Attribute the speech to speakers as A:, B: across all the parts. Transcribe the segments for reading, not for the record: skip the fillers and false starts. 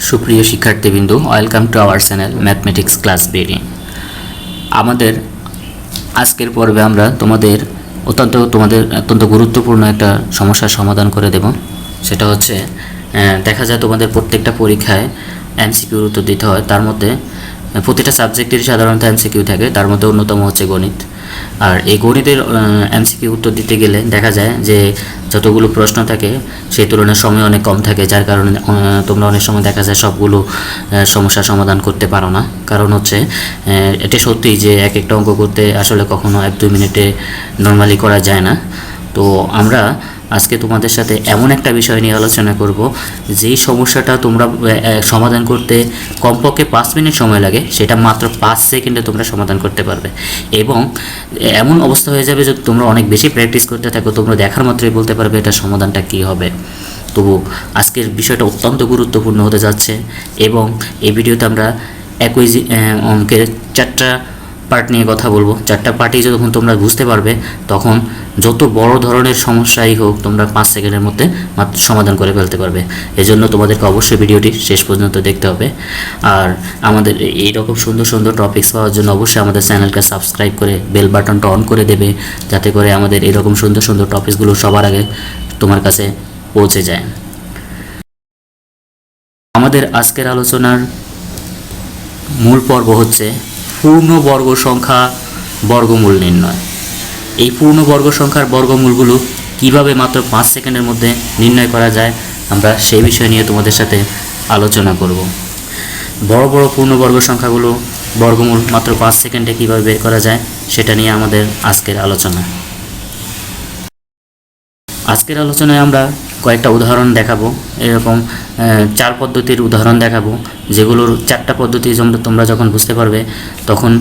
A: সুপ্রিয় শিক্ষার্থীবৃন্দ, welcome to our channel mathematics class বেরি। আমাদের আজকের পর্বে আমরা তোমাদের অত্যন্ত গুরুত্বপূর্ণ একটা সমস্যার সমাধান করে দেব। সেটা হচ্ছে দেখা যায় তোমাদের প্রত্যেকটা পরীক্ষায় এমসিকিউর উত্তর দিতে হয়। তার মধ্যে প্রতিটা সাবজেক্টেরই সাধারণত এমসিকিউ থাকে, তার মধ্যে অন্যতম হচ্ছে গণিত। আর এই গণিতের এমসিকিউ উত্তর দিতে গেলে দেখা যায় যে যতগুলো প্রশ্ন থাকে সেই তুলনায় সময় অনেক কম থাকে, যার কারণে তোমরা অনেক সময় দেখা যায় সবগুলো সমস্যার সমাধান করতে পারো না। কারণ হচ্ছে এটা সত্যি যে এক একটা অঙ্ক করতে আসলে কখনো 1-2 মিনিটে নর্মালি করা যায় না। তো আমরা আজকে তোমাদের সাথে এমন একটা বিষয় নিয়ে আলোচনা করব, যেই সমস্যাটা তোমরা সমাধান করতে কমপক্ষে 5 মিনিট সময় লাগে, সেটা মাত্র 5 সেকেন্ডে তোমরা সমাধান করতে পারবে। এবং এমন অবস্থা হয়ে যাবে যে তোমরা অনেক বেশি প্র্যাকটিস করতে থাকো, তোমরা দেখার মাত্রই বলতে পারবে এটা সমাধানটা কী হবে। তো আজকের বিষয়টা অত্যন্ত গুরুত্বপূর্ণ হতে যাচ্ছে এবং এই ভিডিওতে আমরা একই অঙ্কের 4টা পার্ট নিয়ে কথা বলবো। 4টা পার্টই যখন তোমরা বুঝতে পারবে, তখন যত বড় ধরনের সমস্যাই হোক তোমরা 5 সেকেন্ডের মধ্যে মাত্র সমাধান করে ফেলতে পারবে। এজন্য তোমাদেরকে অবশ্যই ভিডিওটি শেষ পর্যন্ত দেখতে হবে। আর আমাদের এইরকম সুন্দর সুন্দর টপিকস পাওয়ার জন্য অবশ্যই আমাদের চ্যানেলকে সাবস্ক্রাইব করে বেল বাটনটা অন করে দেবে, যাতে করে আমাদের এরকম সুন্দর সুন্দর টপিকসগুলো সবার আগে তোমার কাছে পৌঁছে যায়। আমাদের আজকের আলোচনার মূল পর্ব হচ্ছে পূর্ণবর্গ সংখ্যা বর্গমূল নির্ণয়। এই পূর্ণবর্গ সংখ্যার বর্গমূলগুলো কিভাবে মাত্র 5 সেকেন্ডের মধ্যে নির্ণয় করা যায়, আমরা সেই বিষয় নিয়ে তোমাদের সাথে আলোচনা করব। বড় বড় পূর্ণবর্গ সংখ্যাগুলো বর্গমূল মাত্র 5 সেকেন্ডে কীভাবে বের করা যায়, সেটা নিয়ে আমাদের আজকের আলোচনা। আজকের আলোচনায় আমরা কয়েকটা উদাহরণ দেখাবো, এরকম 4 পদ্ধতির উদাহরণ দেখাবো, যেগুলোর 4টা পদ্ধতি তোমরা যখন বুঝতে পারবে, তখন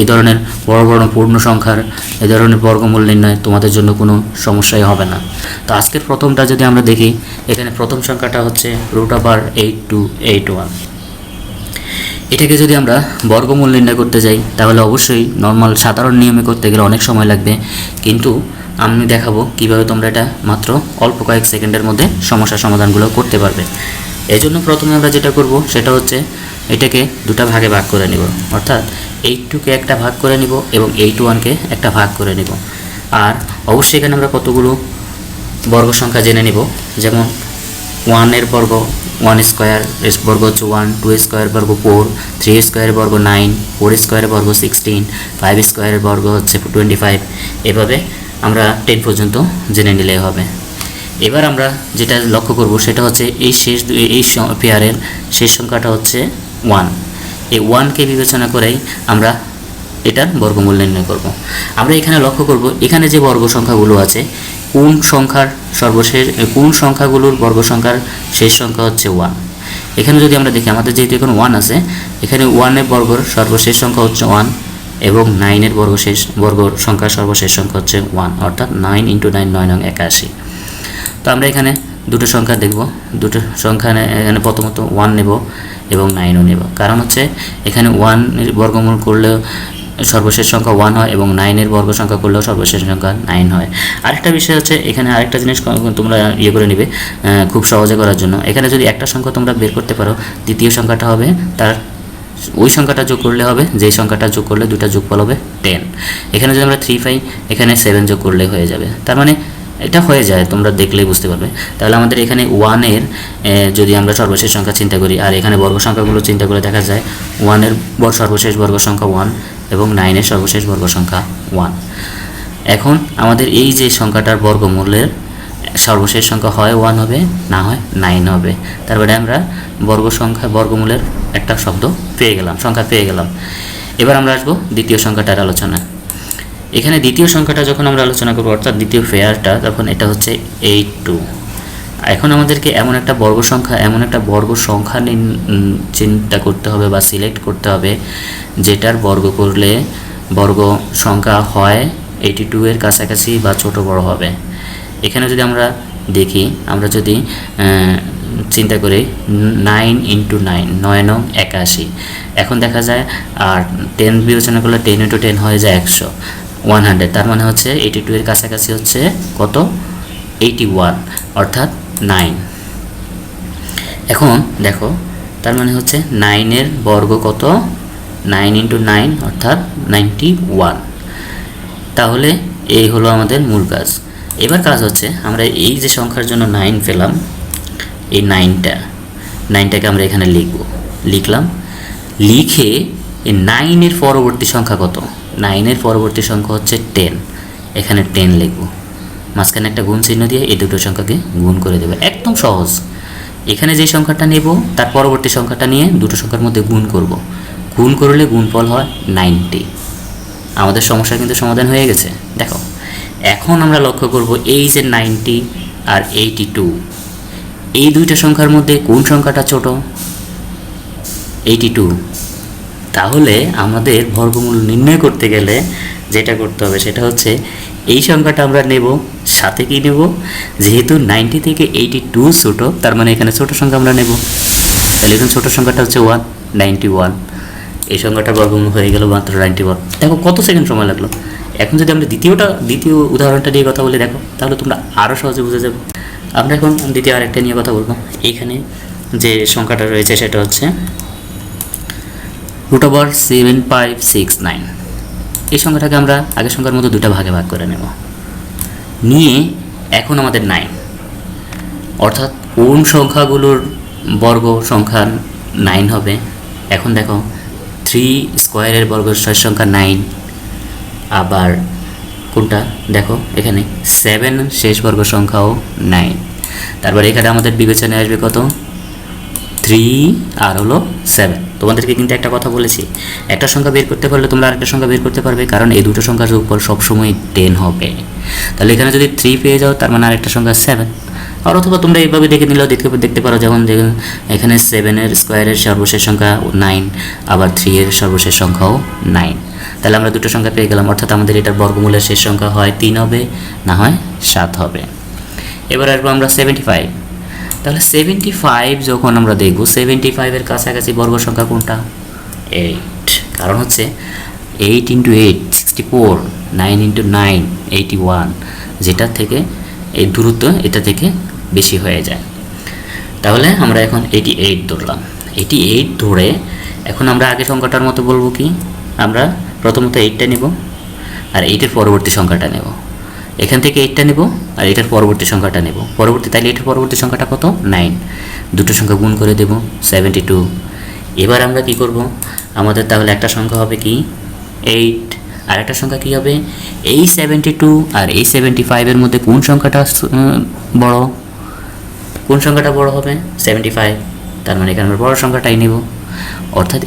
A: এই ধরনের বড় বড় পূর্ণ সংখ্যার এই ধরনের বর্গমূল নির্ণয় তোমাদের জন্য কোনো সমস্যাই হবে না। তো আজকের প্রথমটা যদি আমরা দেখি, এখানে প্রথম সংখ্যাটা হচ্ছে √8281। এটাকে যদি আমরা বর্গমূল নির্ণয় করতে যাই, তাহলে অবশ্যই নর্মাল সাধারণ নিয়মে করতে গেলে অনেক সময় লাগবে, কিন্তু আমি দেখাবো কিভাবে তোমরা এটা মাত্র অল্প কয়েক সেকেন্ডের মধ্যে সমস্যার সমাধানগুলো করতে পারবে। এই জন্য প্রথমে আমরা যেটা করব সেটা হচ্ছে এটাকে দুটা ভাগে ভাগ করে নিব, অর্থাৎ 82কে একটা ভাগ করে নিব এবং 81কে একটা ভাগ করে নিব। আর অবশ্যই এখানে আমরা কতগুলো বর্গ সংখ্যা জেনে নিব, যেমন 1 এর বর্গ 1 স্কোয়ার এর বর্গ হচ্ছে 1, 2 স্কোয়ার বর্গ 4, 3 স্কোয়ারের বর্গ 9, 4 স্কোয়ারের বর্গ 16, 5 স্কোয়ারের বর্গ হচ্ছে 25। এভাবে আমরা 10 পর্যন্ত জেনে নিলেই হবে। এবার আমরা যেটা লক্ষ্য করব সেটা হচ্ছে এই পেয়ারের শেষ সংখ্যাটা হচ্ছে 1। এই 1কে বিবেচনা করেই আমরা এটার বর্গমূল নির্ণয় করব। আমরা এখানে লক্ষ্য করব, এখানে যে বর্গ সংখ্যাগুলো আছে, কোন সংখ্যাগুলোর বর্গ সংখ্যার শেষ সংখ্যা হচ্ছে 1। এখানে যদি আমরা দেখি, আমাদের যেহেতু এখন 1 আছে, এখানে 1 এর বর্গের সর্বশেষ সংখ্যা হচ্ছে 1 এবং 9 এর বর্গ সংখ্যার সর্বশেষ সংখ্যা হচ্ছে 1, অর্থাৎ 9 × 9 9 নং 81। তো আমরা এখানে দুটো সংখ্যা দেখব, দুটো সংখ্যা এখানে প্রথমত 1 নেব এবং 9ও নেব। কারণ হচ্ছে এখানে 1 এর বর্গমূল করলেও সর্বশেষ সংখ্যা 1 হয় এবং 9 এর বর্গ সংখ্যা করলেও সর্বশেষ সংখ্যা 9 হয়। আরেকটা বিষয় হচ্ছে, এখানে আরেকটা জিনিস তোমরা করে নেবে খুব সহজে করার জন্য। এখানে যদি একটা সংখ্যা তোমরা বের করতে পারো, দ্বিতীয় সংখ্যাটা হবে তার ওই সংখ্যাটা যোগ করলে হবে, যেই সংখ্যাটা যোগ করলে দুটা যোগফল হবে 10। এখানে যদি আমরা 3 পাই, এখানে 7 যোগ করলে হয়ে যাবে। তার মানে এটা হয়ে যায়, তোমরা দেখলেই বুঝতে পারবে। তাহলে আমাদের এখানে 1 এর যদি আমরা সর্বশেষ সংখ্যা চিন্তা করি, আর এখানে বর্গ সংখ্যাগুলো চিন্তা করে দেখা যায় 1 এর সর্বশেষ বর্গ সংখ্যা 1 এবং 9 এর সর্বশেষ বর্গ সংখ্যা 1। এখন আমাদের এই যে সংখ্যাটার বর্গমূলের সর্বশেষ সংখ্যা হয় 1 হবে, না হয় 9 হবে। তারপরে আমরা বর্গমূলের একটা সংখ্যা পেয়ে গেলাম। এবার আমরা আসবো দ্বিতীয় সংখ্যাটার আলোচনা। এখানে দ্বিতীয় সংখ্যাটা যখন আমরা আলোচনা করবো, অর্থাৎ দ্বিতীয় পেয়ারটা, তখন এটা হচ্ছে 82। এখন আমাদেরকে এমন একটা বর্গ সংখ্যা চিন্তা করতে হবে বা সিলেক্ট করতে হবে, যেটার বর্গ করলে বর্গ সংখ্যা হয় 82 এর কাছাকাছি বা ছোট বড় হবে। এখানে যদি আমরা দেখি, আমরা যদি চিন্তা করি 9 × 9 9 নং 81। এখন দেখা যায় আর 10 বিবেচনা করলে 10 × 10 হয়ে যায় 100। তার মানে হচ্ছে 82 এর কাছাকাছি হচ্ছে কত, 81, অর্থাৎ 9। এখন দেখো তার মানে হচ্ছে 9 বর্গ কত, 9 × 9 অর্থাৎ 91। তাহলে এই হলো আমাদের মূল কাজ। এবার কাজ হচ্ছে আমরা এই যে সংখ্যার জন্য 9 পেলাম, এই 9টাকে আমরা এখানে লিখলাম। লিখে এই 9 পরবর্তী সংখ্যা কত, 9 পরবর্তী সংখ্যা হচ্ছে 10, এখানে 10 লিখব। মাঝখানে একটা গুণ চিহ্ন দিয়ে এই দুটো সংখ্যাকে গুণ করে দেবো, একদম সহজ। এখানে যে সংখ্যাটা নেব তার পরবর্তী সংখ্যাটা নিয়ে দুটো সংখ্যার মধ্যে গুণ করব, গুণ করলে গুণফল হয় 90। আমাদের সমস্যা কিন্তু সমাধান হয়ে গেছে। দেখো এখন আমরা লক্ষ্য করব এই যে 90 আর 82, এই দুইটা সংখ্যার মধ্যে কোন সংখ্যাটা ছোট, 82। তাহলে আমাদের বর্গমূল নির্ণয় করতে গেলে যেটা করতে হবে সেটা হচ্ছে এই সংখ্যাটা আমরা নেব, সাথে কি নেব, যেহেতু 90 থেকে 82 ছোট, তার মানে এখানে ছোট সংখ্যা আমরা নেব। তাহলে এখানে ছোট সংখ্যাটা হচ্ছে 91। এই সংখ্যাটা বর্গমূল হয়ে গেল মাত্র 91। দেখো কত সেকেন্ড সময় লাগলো। এখন যদি আমরা দ্বিতীয় উদাহরণটা নিয়ে কথা বলি, দেখো তাহলে তোমরা আরও সহজে বুঝে যাবে। আমরা এখন দ্বিতীয় আরেকটা নিয়ে কথা বলবো। এইখানে যে সংখ্যাটা রয়েছে সেটা হচ্ছে √7569। এই সংখ্যাটাকে আমরা আগের সংখ্যার মতো দুটো ভাগে ভাগ করে নেব, নিয়ে এখন আমাদের 9, অর্থাৎ কোন সংখ্যাগুলোর বর্গ সংখ্যা 9 হবে। এখন দেখো 3 স্কোয়ারের বর্গ সংখ্যা 9, আবার কোনটা দেখো এখানে 7 শেষ বর্গ সংখ্যাও 9। তারপর এখানে আমাদের বিবেচনায় আসবে কত, 3 আর হলো 7। তোমাদেরকে কিন্তু একটা কথা বলেছি, একটা সংখ্যা বের করতে পারলে তোমরা আরেকটা সংখ্যা বের করতে পারবে, কারণ এই দুটো সংখ্যার যোগফল সবসময় 10 হবে। তাহলে এখানে যদি 3 পেয়ে যাও তার মানে আরেকটা সংখ্যা 7। আর অথবা তোমরা এইভাবে দেখে নিলেও দেখতে পারো, যেমন এখানে 7 স্কোয়ারের সর্বশেষ সংখ্যা 9, আবার 3 সর্বশেষ সংখ্যাও 9। তাহলে আমরা দুটো সংখ্যা পেয়ে গেলাম, অর্থাৎ আমাদের এটার বর্গমূলের শেষ সংখ্যা হয় 3 হবে, না হয় 7 হবে। এবার আসবো আমরা 75। তাহলে 75 যখন আমরা দেখব, 75-এর কাছাকাছি বর্গ সংখ্যা কোনটা, 8। কারণ হচ্ছে 8 × 8 64, 9 × 9 81, যেটা থেকে এই দূরত্ব এটা থেকে বেশি হয়ে যায়। তাহলে আমরা এখন 88 ধরলাম। 88 ধরে এখন আমরা আগে সংখ্যাটার মতো বলবো কি, আমরা প্রথমত 8টা নেব আর 8-এর পরবর্তী সংখ্যাটা নেব। এখান থেকে 8টা নেব আর এটার পরবর্তী সংখ্যাটা নেব। তাইলে এটার পরবর্তী সংখ্যাটা কত, 9। দুটো সংখ্যা গুণ করে দেব, 72। এবার আমরা কি করব, আমাদের তাহলে একটা সংখ্যা হবে কি 8, আর একটা সংখ্যা কি হবে, এই 72 আর এই 75-এর মধ্যে কোন সংখ্যাটা বড়, কোন সংখ্যাটা বড় হবে, 75। তার মানে এখানে আমরা বড় সংখ্যাটাই নেব। অর্থাৎ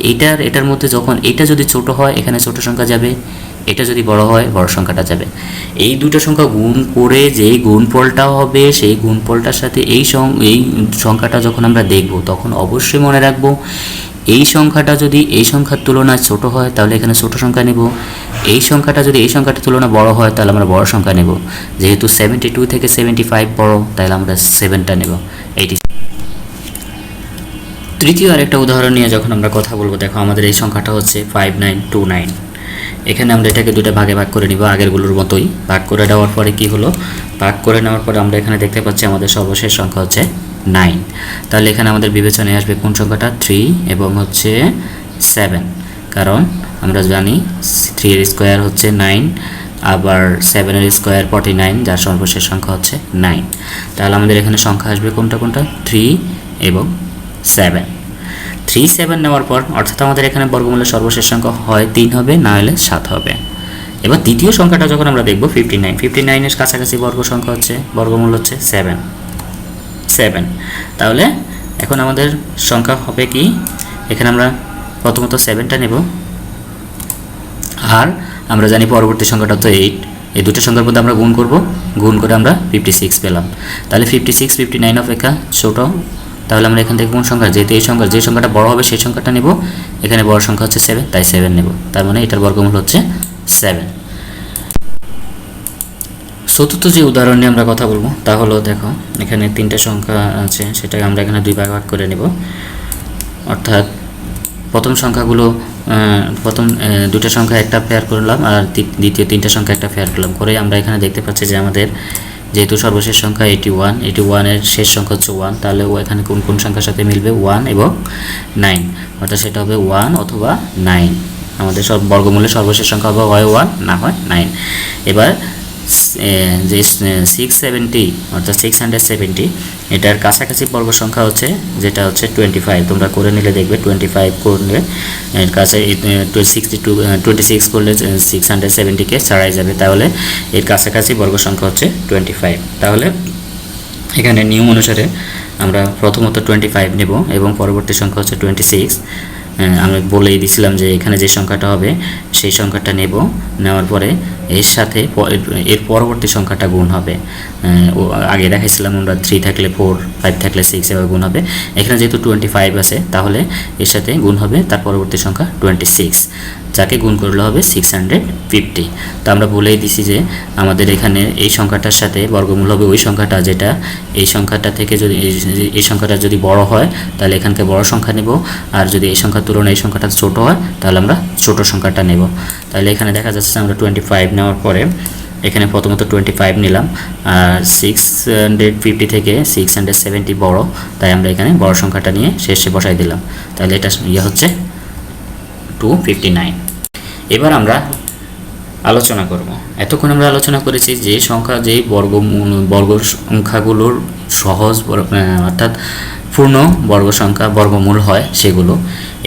A: এটার মধ্যে যখন এটা যদি ছোট হয় এখানে ছোট সংখ্যা যাবে, এটা যদি বড় হয় বড় সংখ্যাটা যাবে। এই দুটো সংখ্যা গুণ করে যেই গুণফলটা হবে সেই গুণফলটার সাথে এই সংখ্যাটা যখন আমরা দেখব তখন অবশ্যই মনে রাখবো এই সংখ্যাটা যদি এই সংখ্যার তুলনায় ছোট হয় তাহলে এখানে ছোট সংখ্যা নেব, এই সংখ্যাটা যদি এই সংখ্যাটার তুলনায় বড় হয় তাহলে আমরা বড় সংখ্যা নেব। যেহেতু 72 থেকে 75 বড়, তাহলে আমরা 7টা নেব। এইটি তৃতীয় আরেকটা উদাহরণ নিয়ে যখন আমরা কথা বলবো, দেখো আমাদের এই সংখ্যাটা হচ্ছে 5929। এখানে আমরা এটাকে দুটো ভাগে ভাগ করে নিব, আগেরগুলোর মতোই। ভাগ করে দেওয়ার পরে কি হলো, ভাগ করে নেওয়ার পরে আমরা এখানে দেখতে পাচ্ছি আমাদের সর্বশেষ সংখ্যা হচ্ছে 9। তাহলে এখানে আমাদের বিবেচনায় আসবে কোন সংখ্যাটা, 3 এবং হচ্ছে 7। কারণ আমরা জানি 3 এর স্কোয়ার হচ্ছে 9, আবার 7 এর স্কোয়ার 49, যার সর্বশেষ সংখ্যা হচ্ছে 9। তাহলে আমাদের এখানে সংখ্যা আসবে কোনটা 3 এবং 7। 3, 7 নেওয়ার পর অর্থাৎ আমাদের এখানে বর্গমূলের সর্বশেষ সংখ্যা হয় 3 হবে, না হলে 7 হবে। এবার দ্বিতীয় সংখ্যাটা যখন আমরা দেখব 59-এর কাছাকাছি বর্গমূল হচ্ছে 7। তাহলে এখন আমাদের সংখ্যা হবে কি, এখানে আমরা প্রথমত 7টা নেব, আর আমরা জানি পরবর্তী সংখ্যাটা তো 8। এই দুটো সংখ্যার মধ্যে আমরা গুণ করে আমরা 56 পেলাম। তাহলে 56 59 অপেক্ষা ছোট। তাহলে আমরা এখান থেকে কোন সংখ্যা, যেহেতু যে সংখ্যাটা বড় হবে সেই সংখ্যাটা নেব। এখানে বড় সংখ্যা হচ্ছে 7, তাই 7 নেব। তার মানে এটার বর্গমূল হচ্ছে 7। চতুর্থ যে উদাহরণ নিয়ে আমরা কথা বলবো তা হলো, দেখো এখানে 3টা সংখ্যা আছে, সেটাকে আমরা এখানে 2 ভাগ করে নেব। অর্থাৎ প্রথম দুটো সংখ্যা একটা পেয়ার করলাম আর দ্বিতীয় 3টা সংখ্যা একটা পেয়ার করলাম করে আমরা এখানে দেখতে পাচ্ছি যে আমাদের যেহেতু সর্বশেষ সংখ্যা 81, 81 এর শেষ সংখ্যা হচ্ছে 1, তাহলে ও এখানে কোন কোন সংখ্যার সাথে মিলবে? 1 এবং 9, অর্থাৎ সেটা হবে 1 অথবা 9। আমাদের সব বর্গমূলের সর্বশেষ সংখ্যা হবে হয় 1 না হয় 9। এবার যে 670 অর্থাৎ 670 এটার কাছাকাছি বর্গ সংখ্যা হচ্ছে যেটা হচ্ছে 25। তোমরা করে নিলে দেখবে 25 করলে এর কাছে 26 করলে 670কে ছাড়াই যাবে, তাহলে এর কাছাকাছি বর্গ সংখ্যা হচ্ছে 25। তাহলে এখানে নিয়ম অনুসারে আমরা প্রথমত 25 নেব এবং পরবর্তী সংখ্যা হচ্ছে 26। আমি বলেই দিছিলাম যে এখানে যে সংখ্যাটা হবে সেই সংখ্যাটা নেব, নেওয়ার পরে এর সাথে এর পরবর্তী সংখ্যাটা গুণ হবে। আগে দেখাইছিলাম আমরা 3 থাকলে 4, 5 থাকলে 6 এভাবে গুণ হবে। এখানে যেহেতু 25 আছে তাহলে এর সাথে গুণ হবে তার পরবর্তী সংখ্যা 26, যাকে গুণ করলে হবে 650। তো আমরা বলেই দিছি যে আমাদের এখানে এই সংখ্যাটার সাথে বর্গমূল হবে ওই সংখ্যাটা যেটা এই সংখ্যাটা থেকে যদি এই সংখ্যাটা যদি বড় হয় তাহলে এখানকে বড় সংখ্যা নেব, আর যদি এই সংখ্যার তুলনায় এই সংখ্যাটা ছোট হয় তাহলে আমরা ছোট সংখ্যাটা নেব। তাহলে এখানে দেখা যাচ্ছে আমরা 25 নেওয়ার পরে এখানে প্রথমত 25 নিলাম, আর 650 থেকে 670 বড়, তাই আমরা এখানে বড় সংখ্যাটা নিয়ে শেষে বসাই দিলাম। তাহলে এটা হচ্ছে 259। এবার আমরা আলোচনা করব। এতক্ষণ আমরা আলোচনা করেছি যে সংখ্যা যেই বর্গ সংখ্যাগুলোর সহজ অর্থাৎ পূর্ণ বর্গ সংখ্যা বর্গমূল হয় সেগুলো।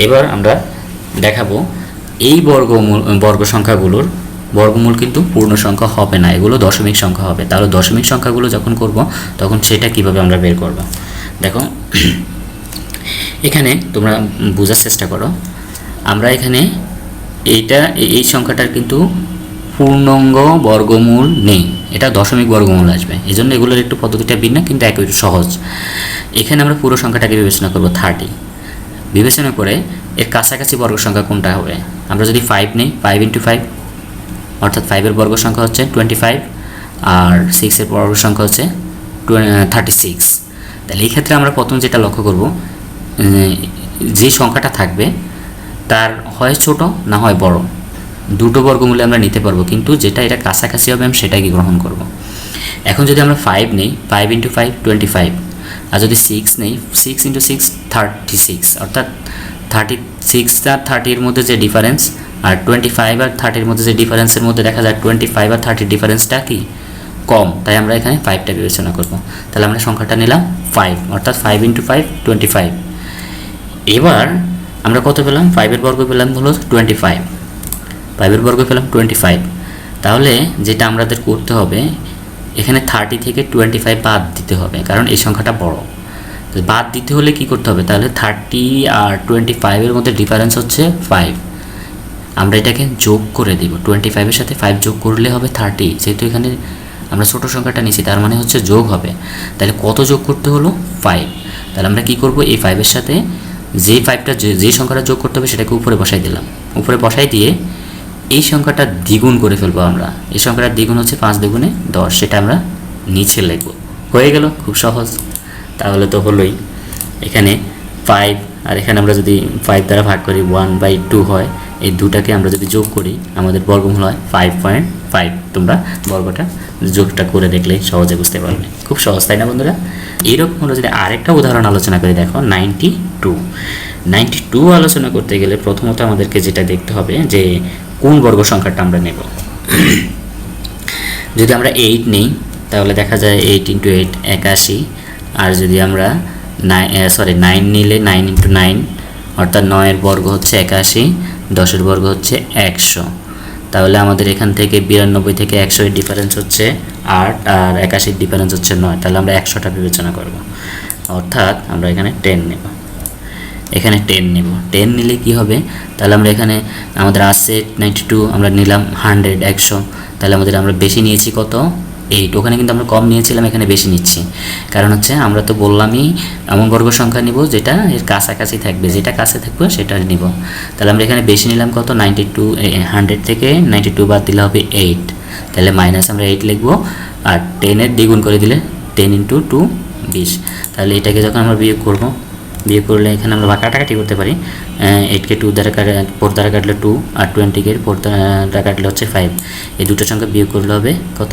A: এবার আমরা দেখাবো এই বর্গ সংখ্যাগুলোর বর্গমূল কিন্তু পূর্ণ সংখ্যা হবে না, এগুলো দশমিক সংখ্যা হবে। তাহলে দশমিক সংখ্যাগুলো যখন করব তখন সেটা কিভাবে আমরা বের করব। দেখো এখানে তোমরা বোঝার চেষ্টা করো, আমরা এখানে এই সংখ্যাটার কিন্তু পূর্ণাঙ্গ বর্গমূল নেই, এটা দশমিক বর্গমূল আসবে। এই জন্য এগুলোর একটু পদ্ধতিটা ভিন্ন কিন্তু একই সহজ। এখানে আমরা পুরো সংখ্যাটাকে বিবেচনা করব 30। বিবেচনা করে এর কাছাকাছি বর্গ সংখ্যা কোনটা হবে? আমরা যদি 5 নেই, 5 × 5 অর্থাৎ 5-এর বর্গ সংখ্যা হচ্ছে 25 আর 6-এর বর্গ সংখ্যা হচ্ছে 36। তাহলে এই ক্ষেত্রে আমরা প্রথম যেটা লক্ষ্য করব, যে সংখ্যাটা থাকবে তার হয় ছোট না হয় বড়, দুটো বর্গমূলে আমরা নিতে পারবো, কিন্তু যেটা এটা কাছাকাছি হবে আমি সেটাকে গ্রহণ করব। এখন যদি আমরা 5 নেই, 5 × 5 25, আর যদি 6 নেই, 6 × 6 36, অর্থাৎ 36 আর 30-এর মধ্যে যে ডিফারেন্স আর 25 আর 30-এর মধ্যে যে ডিফারেন্সের মধ্যে দেখা যায় 25 আর 30-এর ডিফারেন্সটা কি কম, তাই আমরা এখানে 5টা বিবেচনা করব। তাহলে আমরা সংখ্যাটা নিলাম 5, অর্থাৎ 5 × 5 25। এবার আমরা কত পেলাম? 5-এর বর্গ পেলাম হলো 25, 5-এর বর্গ পেলাম 25। তাহলে যেটা আমাদের করতে হবে এখানে 30 থেকে 25 বাদ দিতে হবে, কারণ এই সংখ্যাটা বড়। বাদ দিতে হলে কি করতে হবে? তাহলে 30 আর 25-এর মধ্যে ডিফারেন্স হচ্ছে 5, আমরা এটাকে যোগ করে দিব। 25-এর সাথে 5 যোগ করলে হবে 30, যেহেতু এখানে আমরা ছোট সংখ্যাটা নিয়েছি তার মানে হচ্ছে যোগ হবে। তাহলে কত যোগ করতে হলো? 5। তাহলে আমরা কি করব? এই 5-এর সাথে যে সংখ্যাটা যোগ করতে হবে সেটাকে উপরে বসাই দিলাম। উপরে বসাই দিয়ে এই সংখ্যাটা দ্বিগুণ করে ফেলবো আমরা। এই সংখ্যাটার দ্বিগুণ হচ্ছে 5 × 10, সেটা আমরা নিচে লিখব। হয়ে গেল, খুব সহজ। তাহলে তো হলোই। এখানে 5 আর এখানে আমরা যদি 5 দ্বারা ভাগ করি 1/2 হয়, এই দুটাকে আমরা যদি যোগ করি আমাদের বর্গমূল হয় 5.5। তোমরা বর্গটা যোগটা করে দেখলেই সহজে বুঝতে পারবে। খুব সহজ, তাই না বন্ধুরা? এইরকম আমরা যদি আরেকটা উদাহরণ আলোচনা করি, দেখো 92 আলোচনা করতে গেলে প্রথমত আমাদেরকে যেটা দেখতে হবে যে কোন বর্গ সংখ্যাটা আমরা নেব। যদি আমরা 8 নেই তাহলে দেখা যায় 8 × 8 81, আর যদি আমরা 9 নিলে 9 × 9 অর্থাৎ 9-এর বর্গ হচ্ছে 81, 10-এর বর্গ হচ্ছে 100। তাহলে আমাদের এখান থেকে 92 থেকে 100-এর ডিফারেন্স হচ্ছে 8 আর 81-এর ডিফারেন্স হচ্ছে 9। তাহলে আমরা 100টা বিবেচনা করব, অর্থাৎ আমরা এখানে 10 নেব। এখানে 10 নেব। 10 নিলে কি হবে? তাহলে আমরা এখানে আমাদের আছে 92, আমরা নিলাম 100। তাহলে আমরা বেশি নিয়েছি কত? 8। ওখানে কিন্তু আমরা কম নিয়েছিলাম, এখানে বেশি নিচ্ছি। কারণ হচ্ছে আমরা তো বললামই এমন বর্গ সংখ্যা নিব যেটা এর কাছাকাছি থাকবে, যেটা কাছে থাকবে সেটা নিব। তাহলে আমরা এখানে বেশি নিলাম কত? 92। 100 থেকে 92 বাদ দিলে হবে 8, তাহলে মাইনাস আমরা 8 লিখবো। আর 10-এর দ্বিগুণ করে দিলে 10 × 2 20। তাহলে এটাকে যখন আমরা বিয়োগ করব বিয়োগ করলে এখানে আমরা কাটাকাটি করতে পারি। 8কে 2 দ্বারা 4 দ্বারা কাটলে 2, আর 20কে 4 দ্বারা কাটলে হচ্ছে 5। এই দুটো সংখ্যা বিয়োগ করলে হবে কত?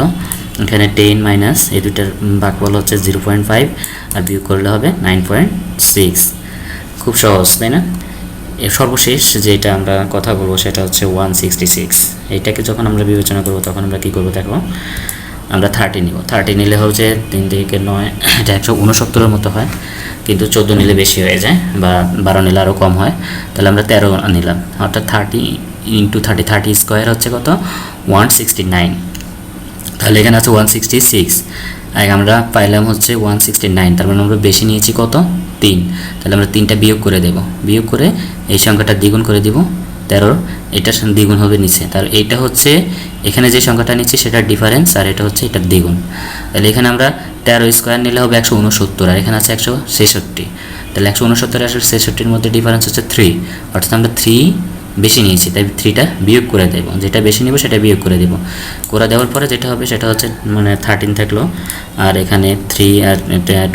A: এখানে 10 মাইনাস এই দুটার ভাগফল হচ্ছে 0.5, আর বিয়োগ করলে হবে 9.6। খুব সহজ, তাই না? এর সর্বশেষ যেটা আমরা কথা বলবো সেটা হচ্ছে 166। এইটাকে যখন আমরা বিবেচনা করব তখন আমরা কী করবো দেখো, আমরা 30 নিব। 30 নিলে হচ্ছে 3 থেকে 9, এটা 169-এর মতো হয়, কিন্তু 14 নিলে বেশি হয়ে যায়, বা 12 নিলে আরও কম হয়। তাহলে আমরা 13 নিলাম, অর্থাৎ 30 ইন্টু 30, 30 স্কোয়ার হচ্ছে কত? 169। তাহলে এখানে আছে 166, আর আমরা পাইলাম হচ্ছে 169, তার মানে আমরা বেশি নিয়েছি কত? 3। তাহলে আমরা 3টা বিয়োগ করে দেব, বিয়োগ করে এই সংখ্যাটা দ্বিগুণ করে দিব। 13 এটা দ্বিগুণ হবে নিচে, তার এইটা হচ্ছে এখানে যে সংখ্যাটা নিচ্ছি সেটার ডিফারেন্স, আর এটা হচ্ছে এটার দ্বিগুণ। তাহলে এখানে আমরা 13 স্কোয়ার নিলে হবে 169, আর এখানে আছে 166। তাহলে 169 আর 166-র মধ্যে ডিফারেন্স হচ্ছে 3, অর্থাৎ আমরা 3 বেশি নিয়েছি, তাই 3টা বিয়োগ করে দেব। যেটা বেশি নেব সেটা বিয়োগ করে দেব। করে দেওয়ার পরে যেটা হবে সেটা হচ্ছে মানে 13 থাকলো, আর এখানে 3 আর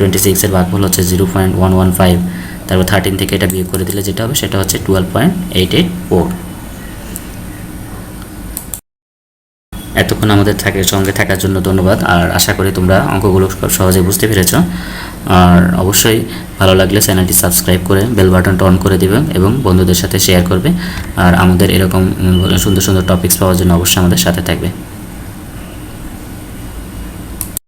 A: 26-এর ভাগফল হচ্ছে 0.115। তারপর 13 থেকে এটা বিয়োগ করে দিলে যেটা হবে সেটা হচ্ছে 12.884। এতক্ষণ আমাদের সঙ্গে থাকার জন্য ধন্যবাদ, আর আশা করি তোমরা অঙ্কগুলো খুব সহজে বুঝতে পেরেছ। আর অবশ্যই ভালো লাগলে চ্যানেলটি সাবস্ক্রাইব করে বেল বাটনটা অন করে দেবে এবং বন্ধুদের সাথে শেয়ার করবে। আর আমাদের এরকম সুন্দর সুন্দর টপিকস পাওয়ার জন্য অবশ্যই আমাদের সাথে থাকবে।